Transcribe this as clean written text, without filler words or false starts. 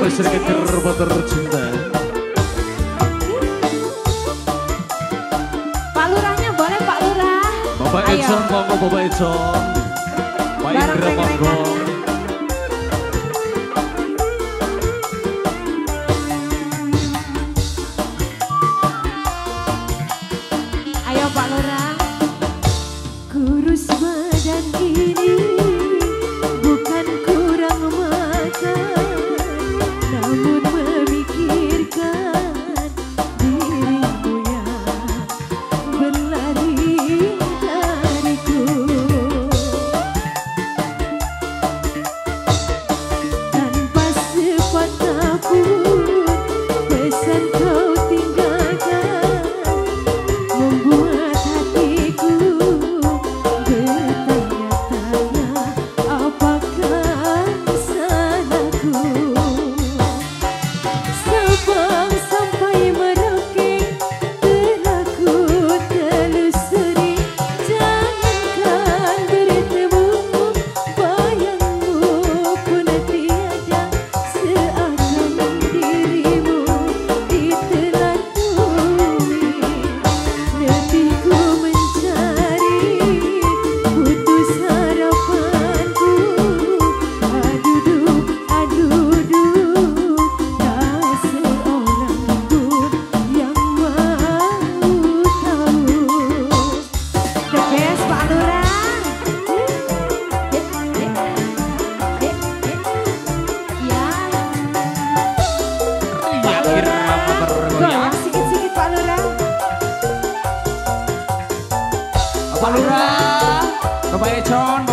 Pasir keker bater cinta. Pak Lurahnya boleh Pak Lurah. Bapak Edson, monggo Bapak Edson. Pak Indra monggo. Ayo Pak Lurah. Kurus badan ini bukan kurang makan, namun memikirkan dirimu yang berlari dariku. Tanpa sepatah pun pesan kau tinggalkan, membuat hatiku bertanya-tanya apakah salahku. Sabang sampai Merauke telah ku telusuri, jangankan bertemu bayangmu pun tiada, seakan dirimu ditelatui. Lebih ku mencari putus harapanku, aduh tak seorang pun yang mau tahu. The best Pak Lurah. Ya. Goyang sikit-sikit Pak Lurah. Pak Lurah, Bapak Edson.